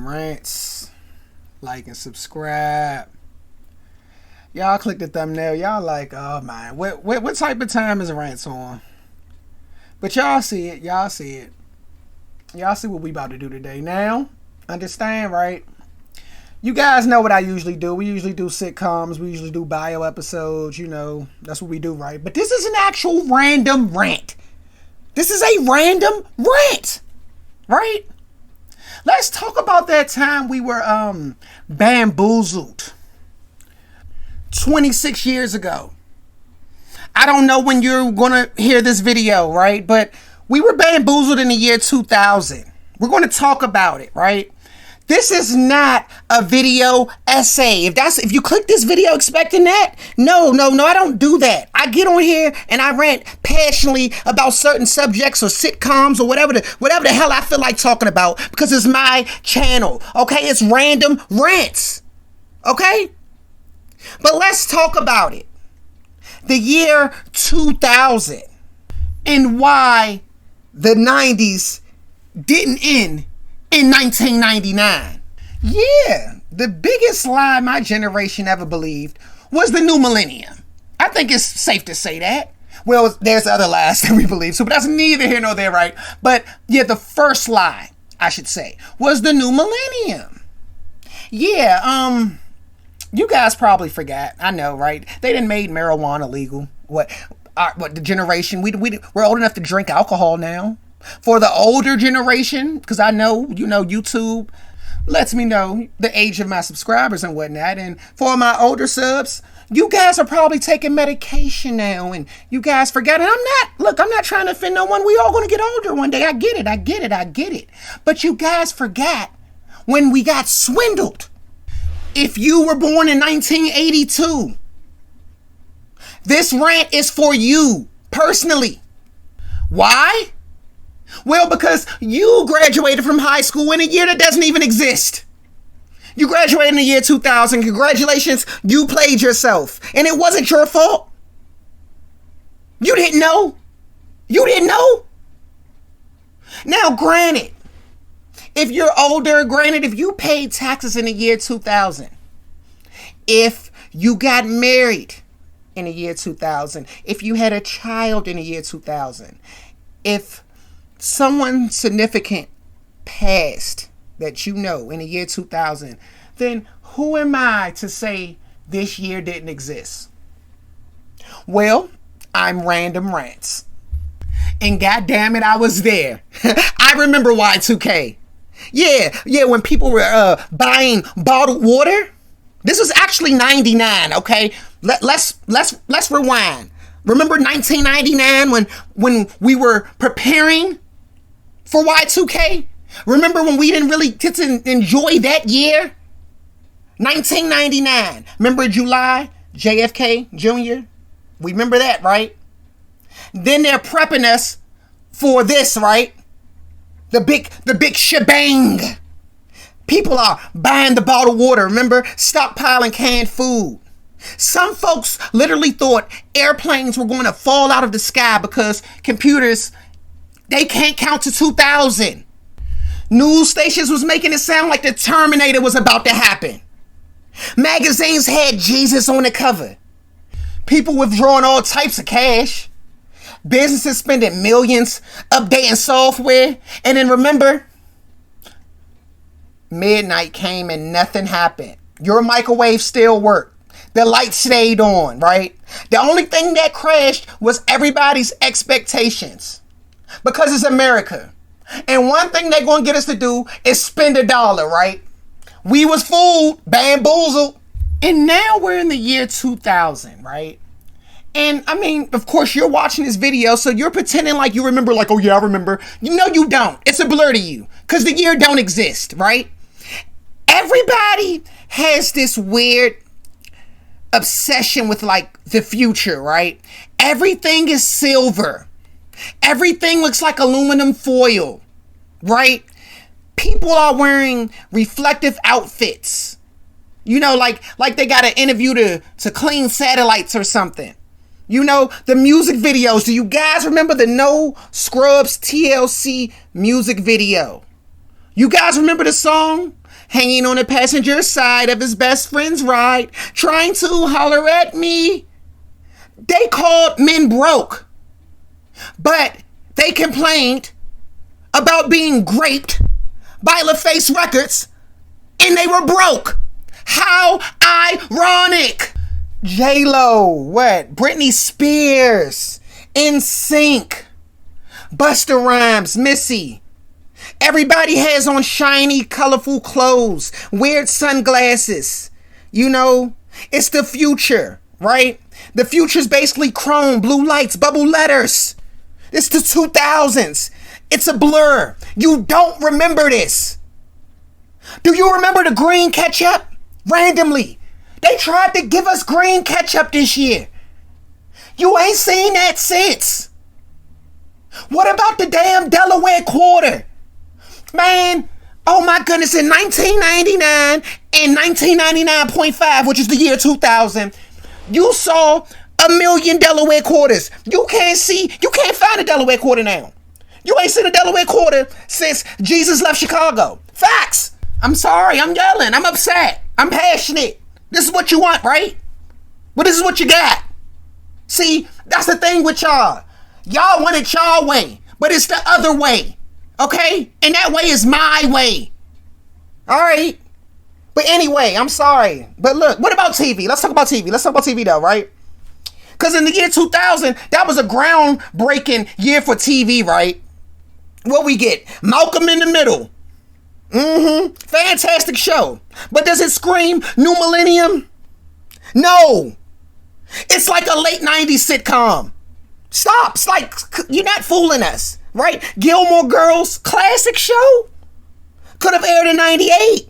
Rants. Like and subscribe. Y'all click the thumbnail. Y'all like, oh man, what type of time is Rants on? But y'all see it. Y'all see it. Y'all see what we about to do today. Now, understand, right? You guys know what I usually do. We usually do sitcoms. We usually do bio episodes. You know, that's what we do, right? But this is an actual random rant. This is a random rant, right? Let's talk about that time we were bamboozled 26 years ago. I don't know when you're gonna hear this video, right? But we were bamboozled in the year 2000. We're going to talk about it, right? This is not a video essay. If you click this video expecting that, no, I don't do that. I get on here and I rant passionately about certain subjects or sitcoms or whatever the hell I feel like talking about because it's my channel. Okay, it's Randumb Rants. Okay, but let's talk about it. The year 2000 and why the 90s didn't end in 1999. Yeah, the biggest lie my generation ever believed was the new millennium. I think it's safe to say that. Well, there's other lies that we believe, so but that's neither here nor there, right? But yeah, the first lie, I should say, was the new millennium. Yeah, you guys probably forgot. I know, right? They done made marijuana legal. What the generation, we're old enough to drink alcohol now. For the older generation, because I know, YouTube lets me know the age of my subscribers and whatnot. And for my older subs, you guys are probably taking medication now. And you guys forgot. And I'm not trying to offend no one. We all going to get older one day. I get it. But you guys forgot when we got swindled. If you were born in 1982, this rant is for you personally. Why? Well, because you graduated from high school in a year that doesn't even exist. You graduated in the year 2000. Congratulations, you played yourself. And it wasn't your fault. You didn't know. Now, granted, if you're older, if you paid taxes in the year 2000, if you got married in the year 2000, if you had a child in the year 2000, if someone significant passed that in the year 2000, then who am I to say this year didn't exist? Well, I'm Randumb Rants. And goddamn it, I was there. I remember Y2K. Yeah, when people were buying bottled water. This was actually 99, okay? Let's rewind. Remember 1999 when we were preparing for Y2K? Remember when we didn't really get to enjoy that year? 1999. Remember July, JFK Jr.? We remember that, right? Then they're prepping us for this, right? The big shebang. People are buying the bottled water, remember? Stockpiling canned food. Some folks literally thought airplanes were going to fall out of the sky because computers, they can't count to 2000. News stations was making it sound like the Terminator was about to happen. Magazines had Jesus on the cover. People withdrawing all types of cash. Businesses spending millions updating software. And then remember, midnight came and nothing happened. Your microwave still worked. The lights stayed on, right? The only thing that crashed was everybody's expectations. Because it's America. And one thing they're going to get us to do is spend $1, right? We was fooled, bamboozled. And now we're in the year 2000, right? And I mean, of course, you're watching this video, so you're pretending like you remember, like, oh yeah, I remember. You don't. It's a blur to you because the year don't exist, right? Everybody has this weird obsession with like the future, right? Everything is silver. Everything looks like aluminum foil, right? People are wearing reflective outfits. Like they got an interview to clean satellites or something. The music videos. Do you guys remember the No Scrubs TLC music video? You guys remember the song? hanging on the passenger side of his best friend's ride, trying to holler at me. They called men broke, but they complained about being raped by LaFace Records, and they were broke. How ironic. J-Lo, what? Britney Spears, NSYNC, Busta Rhymes, Missy. Everybody has on shiny, colorful clothes, weird sunglasses. You know, it's the future, right? The future's basically chrome, blue lights, bubble letters. It's the 2000s. It's a blur. You don't remember this. Do you remember the green ketchup? Randomly, they tried to give us green ketchup this year. You ain't seen that since. What about the damn Delaware quarter? Man, oh my goodness, in 1999 and 1999.5, which is the year 2000, you saw 1 million Delaware quarters. You can't find a Delaware quarter now. You ain't seen a Delaware quarter since Jesus left Chicago. Facts. I'm sorry, I'm yelling, I'm upset, I'm passionate. This is what you want, right? Well, this is what you got. See, that's the thing with y'all. Y'all want it y'all way, but it's the other way, okay? And that way is my way. All right? But anyway, I'm sorry. But look, what about TV? Let's talk about TV. Let's talk about TV though, right? Because in the year 2000, that was a groundbreaking year for TV, right? What we get? Malcolm in the Middle. Fantastic show. But does it scream New Millennium? No. It's like a late 90s sitcom. Stop. It's like, you're not fooling us, right? Gilmore Girls, classic show. Could have aired in 98.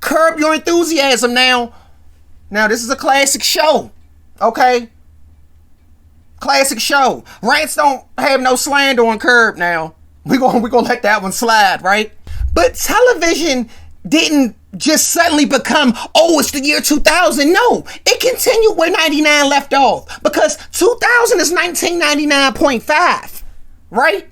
Curb Your Enthusiasm now. Now, this is a classic show. Okay? Classic show. Rants don't have no slander on Curb now. We're gonna let that one slide, right? But television didn't just suddenly become, oh, it's the year 2000. No, it continued where 99 left off, because 2000 is 1999.5, right?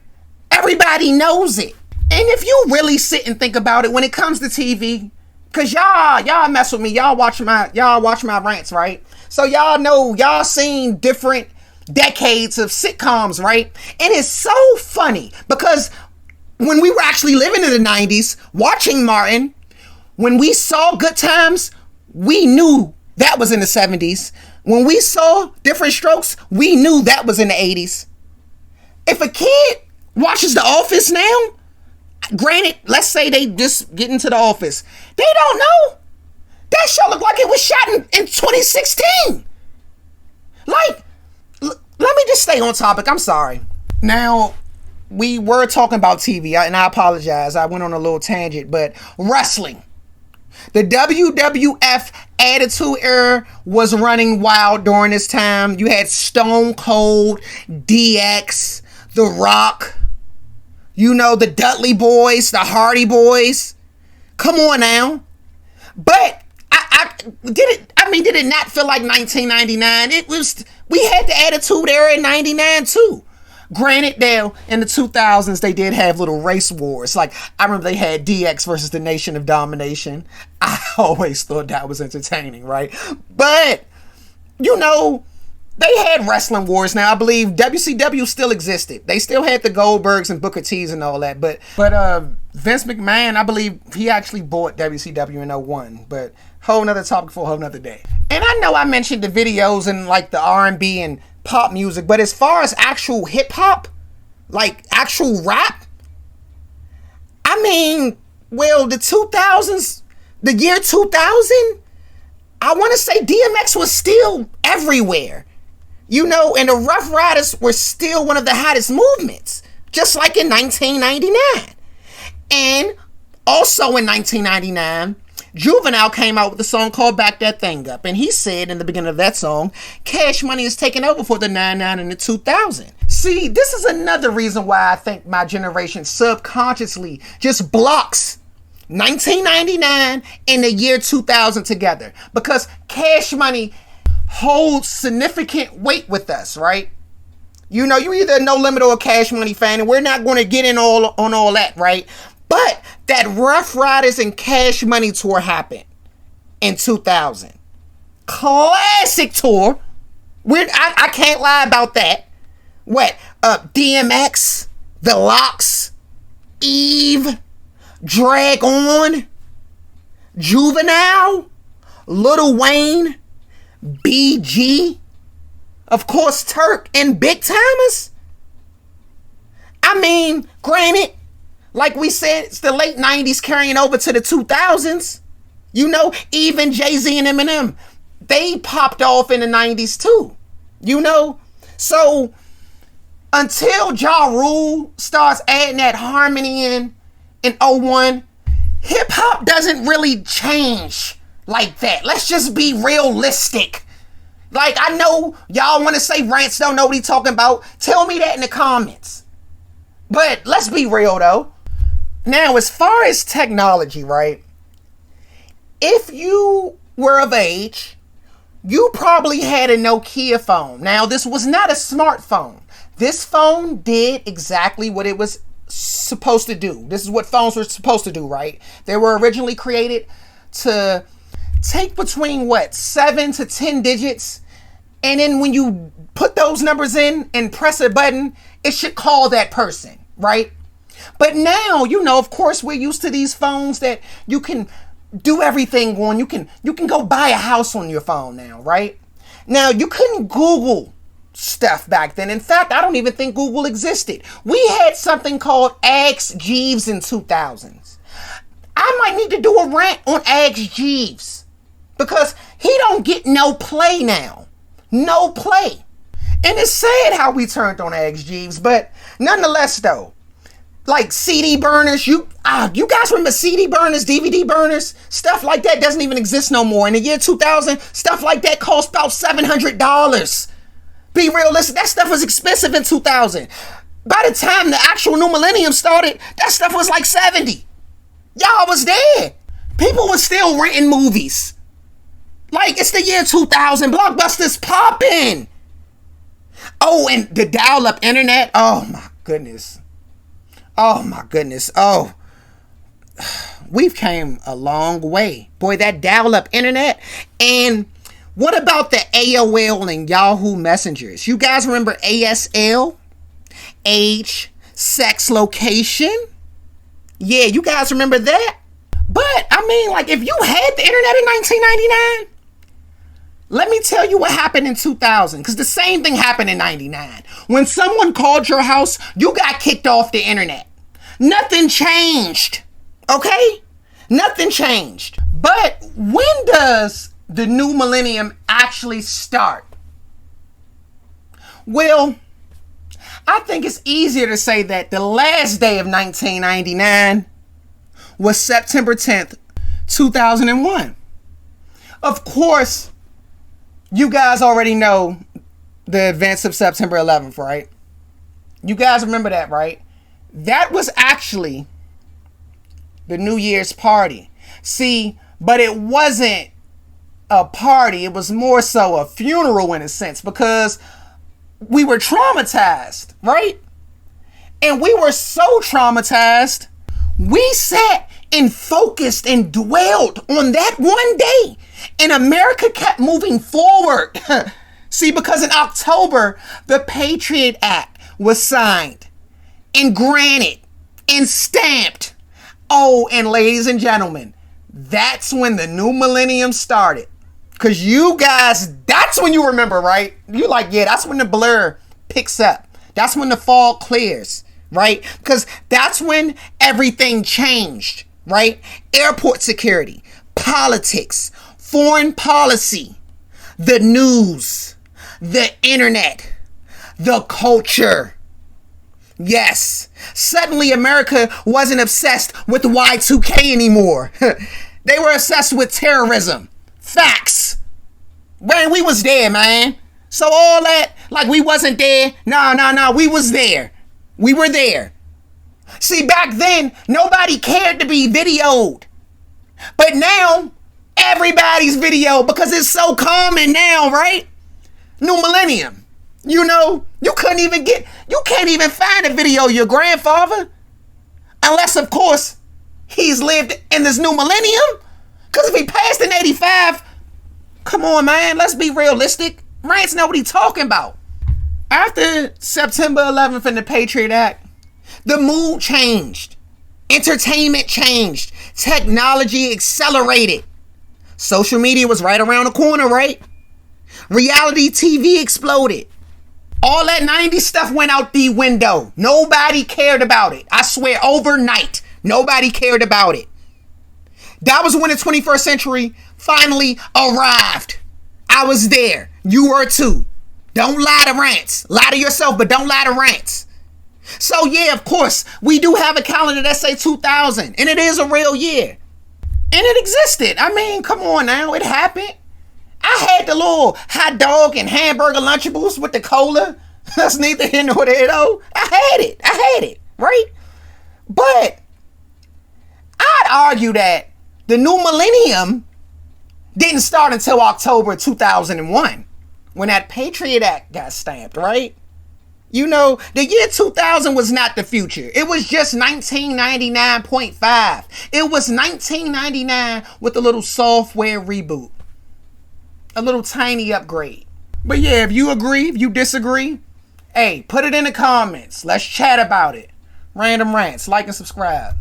Everybody knows it. And if you really sit and think about it when it comes to TV, because y'all mess with me, y'all watch my rants, right? So y'all know, y'all seen different decades of sitcoms, right? And it's so funny because when we were actually living in the 90s, watching Martin, when we saw Good Times, we knew that was in the 70s. When we saw Different Strokes, we knew that was in the 80s. If a kid watches The Office now, granted, let's say they just get into The Office, they don't know. That show looked like it was shot in 2016. Like, let me just stay on topic. I'm sorry. Now, we were talking about TV, and I apologize. I went on a little tangent, but wrestling. The WWF Attitude Era was running wild during this time. You had Stone Cold, DX, The Rock, you know, the Dudley Boys, the Hardy Boys. Come on now. But did it not feel like 1999? We had the Attitude Era in 99 too. Granted, now in the 2000s they did have little race wars. Like, I remember they had DX versus the Nation of Domination. I always thought that was entertaining, right? But you know, they had wrestling wars. Now, I believe WCW still existed. They still had the Goldbergs and Booker T's and all that. But Vince McMahon, I believe he actually bought WCW in '01. But whole nother topic for a whole nother day. And I know I mentioned the videos and like the R&B and pop music, but as far as actual hip hop, like actual rap, I mean, well, the 2000s, the year 2000, I want to say DMX was still everywhere. You know, and the Rough Riders were still one of the hottest movements, just like in 1999. And also in 1999, Juvenile came out with a song called Back That Thing Up. And he said in the beginning of that song, Cash Money is taking over for the 99 and the 2000. See, this is another reason why I think my generation subconsciously just blocks 1999 and the year 2000 together. Because Cash Money holds significant weight with us, right? You know, you either a No Limit or a Cash Money fan, and we're not going to get in on all that, right? But that Rough Riders and Cash Money tour happened in 2000. Classic tour. I can't lie about that. What? DMX, The Lox, Eve, Drag On, Juvenile, Lil Wayne, BG, of course Turk, and Big Timers. I mean, granted, like we said, it's the late 90s carrying over to the 2000s. You know, even Jay-Z and Eminem, they popped off in the 90s too. You know? So, until Ja Rule starts adding that harmony in 01, hip-hop doesn't really change like that. Let's just be realistic. Like, I know y'all want to say Rants don't know what he's talking about. Tell me that in the comments. But let's be real, though. Now, as far as technology, right? If you were of age, you probably had a Nokia phone. Now, this was not a smartphone. This phone did exactly what it was supposed to do. This is what phones were supposed to do, right? They were originally created to take between, 7 to 10 digits. And then when you put those numbers in and press a button, it should call that person, right? But now, you know, of course, we're used to these phones that you can do everything on. You can go buy a house on your phone now, right? Now, you couldn't Google stuff back then. In fact, I don't even think Google existed. We had something called Ask Jeeves in 2000s. I might need to do a rant on Ask Jeeves because he don't get no play now. No play. And it's sad how we turned on Ask Jeeves, but nonetheless though, like CD burners, you guys remember CD burners, DVD burners? Stuff like that doesn't even exist no more. In the year 2000, stuff like that cost about $700. Be realistic, that stuff was expensive in 2000. By the time the actual new millennium started, that stuff was like 70. Y'all was there. People were still renting movies. Like, it's the year 2000, Blockbuster's popping. Oh, and the dial-up internet, oh my goodness. Oh my goodness. Oh, we've came a long way. Boy, that dial-up internet. And what about the AOL and Yahoo Messengers? You guys remember ASL? Age, sex, location? Yeah, you guys remember that? But, I mean, like, if you had the internet in 1999, let me tell you what happened in 2000, because the same thing happened in 99. When someone called your house, you got kicked off the internet. Nothing changed, okay? Nothing changed. But when does the new millennium actually start? Well, I think it's easier to say that the last day of 1999 was September 10th, 2001. Of course, you guys already know the events of September 11th, right? You guys remember that, right? That was actually the New Year's party. See, but it wasn't a party. It was more so a funeral in a sense because we were traumatized, right? And we were so traumatized, we sat and focused and dwelled on that one day. And America kept moving forward. See, because in October, the Patriot Act was signed and granted and stamped. Oh, and ladies and gentlemen, that's when the new millennium started. Because you guys, that's when you remember, right? You're like, yeah, that's when the blur picks up. That's when the fog clears, right? Because that's when everything changed, right? Airport security, politics, foreign policy, the news, the internet, the culture. Yes, suddenly America wasn't obsessed with Y2K anymore. They were obsessed with terrorism. Facts. Man, we was there, man. So all that, like we wasn't there. No, we was there. We were there. See, back then, nobody cared to be videoed. But now, everybody's video because it's so common now, right? New millennium. You know, you can't even find a video of your grandfather. Unless, of course, he's lived in this new millennium? Because if he passed in 85, come on, man, let's be realistic. Rants know what he's talking about. After September 11th and the Patriot Act, the mood changed. Entertainment changed. Technology accelerated. Social media was right around the corner, right? Reality TV exploded. All that 90s stuff went out the window. Nobody cared about it. I swear, overnight, nobody cared about it. That was when the 21st century finally arrived. I was there. You were too. Don't lie to Rants. Lie to yourself, but don't lie to Rants. So yeah, of course, we do have a calendar that say 2000, and it is a real year. And it existed. I mean, come on now, it happened. I had the little hot dog and hamburger Lunchables with the cola. That's neither here nor there though. I had it, right? But I'd argue that the new millennium didn't start until October 2001. When that Patriot Act got stamped, right? You know, the year 2000 was not the future. It was just 1999.5. It was 1999 with a little software reboot. A little tiny upgrade. But yeah, if you agree, if you disagree, hey, put it in the comments. Let's chat about it. Randumb Rants. Like and subscribe.